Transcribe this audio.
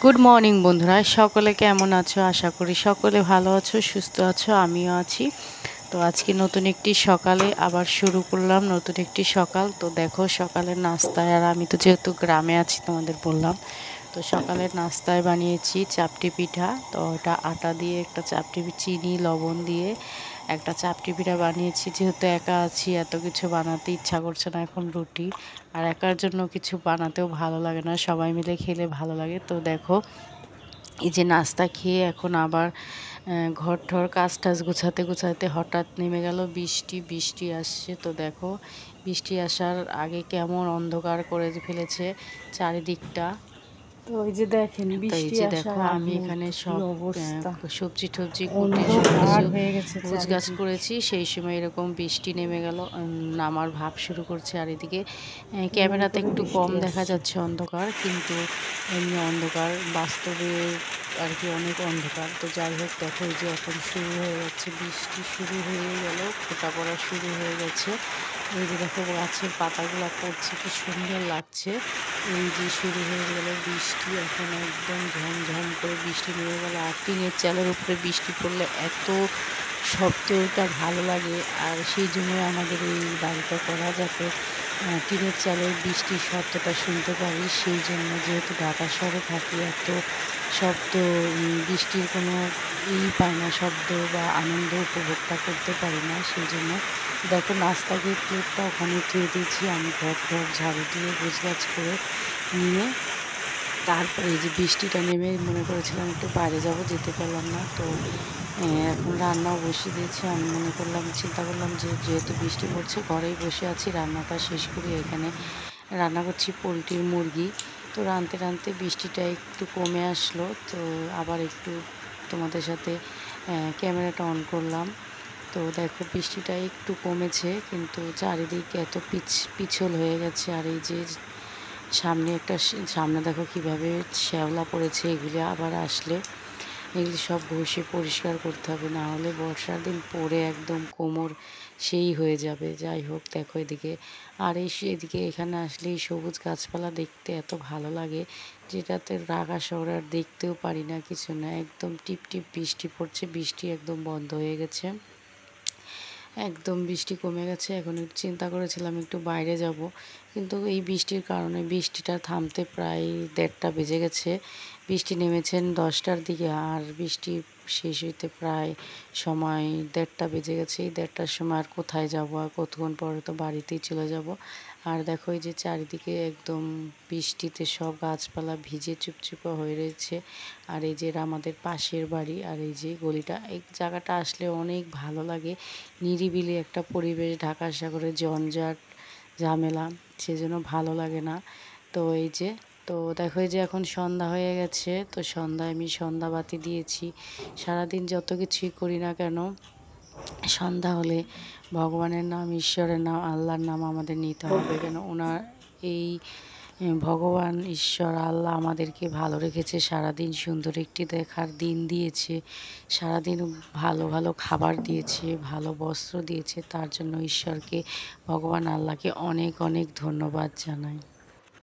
Good morning বন্ধুরা, সকলে কেমন আছো? আশা করি সকলে ভালো আছো, সুস্থ আছো, আমিও আছি। তো আজকে নতুন একটি সকালে আবার শুরু করলাম, নতুন একটি সকাল। তো দেখো সকালের নাস্তায়, আর আমি তো যেহেতু গ্রামে আছি তোমাদের বললাম, তো সকালের নাস্তায় বানিয়েছি চাপটি পিঠা। তো ওটা আটা দিয়ে একটা চাপটি, চিনি লবণ দিয়ে একটা চাপটি পিঠা বানিয়েছি। যেহেতু একা আছি, এত কিছু বানাতে ইচ্ছা করছে না এখন রুটি, আর একার জন্য কিছু বানাতেও ভালো লাগে না, সবাই মিলে খেলে ভালো লাগে। তো দেখো এই যে নাস্তা খেয়ে এখন আবার ঘর ঠর কাজ টাজ গুছাতে গুছাতে হঠাৎ নেমে গেল বৃষ্টি। বৃষ্টি আসছে, তো দেখো বৃষ্টি আসার আগে কেমন অন্ধকার করে ফেলেছে চারিদিকটা। তো ওই যে দেখেন তো এই বৃষ্টি যে দেখো আসার আমি আগে এখানে কি সব অবস্থা, সবজি টবজি কুটে সব অন্ধকার কিছু হয়ে গেছে গুছগাছ চারিদিক। করেছি, সেই সময় এরকম বৃষ্টি নেমে গেল, নামার ভাব শুরু করছে। আর এদিকে এমনি ক্যামেরাতে করে একটু বৃষ্টি কম দেখা আসছে। যাচ্ছে অন্ধকার, কিন্তু এমনি অন্ধকার বাস্তবে আর কি অনেক অন্ধকার। তো যাই হোক দেখো এই যে এখন শুরু হয়ে যাচ্ছে বৃষ্টি, শুরু হয়ে গেল, ফোঁটা পড়া শুরু হয়ে গেছে। এই যে দেখো গাছের পাতাগুলো পড়ছে, কি সুন্দর লাগছে। এই যে শুরু হয়ে গেল বৃষ্টি, এখন একদম ঝমঝম করে বৃষ্টি নেমে গেল। আর টিনের চালের উপরে বৃষ্টি পড়লে এত শব্দটা ভালো লাগে, আর সেই জন্য আমাদের এই বাড়িটা করা, যাতে টিনের চালের বৃষ্টির শব্দটা শুনতে পারি। সেই জন্য, যেহেতু ঢাকা শহরে থাকি, এত শব্দ বৃষ্টির কোনো পাই না, শব্দ বা আনন্দ উপভোগটা করতে পারি না। সেই জন্য দেখো নাস্তাকে প্লেটটা ওখানে ধুয়ে দিয়েছি, আমি ঘর ঘর ঝাড়ু দিয়ে গোছগাছ করে নিয়ে তারপরে এই যে বৃষ্টিটা নেমে মনে করেছিলাম একটু বাইরে যাব, যেতে পারলাম না। তো এখন রান্নাও বসিয়ে দিয়েছি। আমি মনে করলাম, চিন্তা করলাম যে যেহেতু বৃষ্টি পড়ছে, ঘরেই বসে আছি, রান্নাটা শেষ করি। এখানে রান্না করছি পোলট্রির মুরগি। তো রাঁধতে রাঁধতে বৃষ্টিটা একটু কমে আসলো, তো আবার একটু তোমাদের সাথে ক্যামেরাটা অন করলাম। তো দেখো বৃষ্টিটা একটু কমেছে, কিন্তু চারিদিকে এত পিছল হয়ে গেছে। আর এই যে সামনে একটা সামনে দেখো কিভাবে শ্যাওলা পড়েছে, এগুলি আবার আসলে এগুলি সব ঘষে পরিষ্কার করতে হবে, না হলে বর্ষার দিন পরে একদম কোমর সেই হয়ে যাবে। যাই হোক দেখো এদিকে, আর এদিকে এখানে আসলে এই সবুজ গাছপালা দেখতে এত ভালো লাগে, যেটাতে ঢাকা শহরে আর দেখতেও পারি না, কিছু না, একদম টিপ টিপ বৃষ্টি পড়ছে। বৃষ্টি একদম বন্ধ হয়ে গেছে, একদম বৃষ্টি কমে গেছে। এখন একটু চিন্তা করেছিলাম একটু বাইরে যাব, কিন্তু এই বৃষ্টির কারণে বৃষ্টিটা থামতে প্রায় 1:30 বেজে গেছে। বৃষ্টি নেমেছেন 10টার দিকে, আর বৃষ্টি শেষ হইতে প্রায় সময় 1:30 বেজে গেছে। এই 1:30টার সময় আর কোথায় যাব, আর কতক্ষণ পরে তো বাড়িতেই চলে যাব। আর দেখো এই যে চারিদিকে একদম বৃষ্টিতে সব গাছপালা ভিজে চুপচুপা হয়ে রয়েছে। আর এই যে আমাদের পাশের বাড়ি, আর এই যে গলিটা, এই জায়গাটা আসলে অনেক ভালো লাগে, নিরিবিলি একটা পরিবেশ, ঢাকা শহরে ঝঞ্ঝাট ঝামেলা, সেজন্য ভালো লাগে না। তো এই যে, তো দেখো এই যে এখন সন্ধ্যা হয়ে গেছে, তো সন্ধ্যায় আমি সন্ধ্যাবাতি দিয়েছি। সারাদিন যত কিছুই করি না কেন, সন্ধ্যা হলে ভগবানের নাম, ঈশ্বরের নাম, আল্লাহর নাম আমাদের নিতে হবে। কেন ওনার এই ভগবান, ঈশ্বর, আল্লাহ আমাদেরকে ভালো রেখেছে, সারাদিন সুন্দর একটি দেখার দিন দিয়েছে, সারাদিন ভালো ভালো খাবার দিয়েছে, ভালো বস্ত্র দিয়েছে। তার জন্য ঈশ্বরকে, ভগবান আল্লাহকে অনেক অনেক ধন্যবাদ জানাই।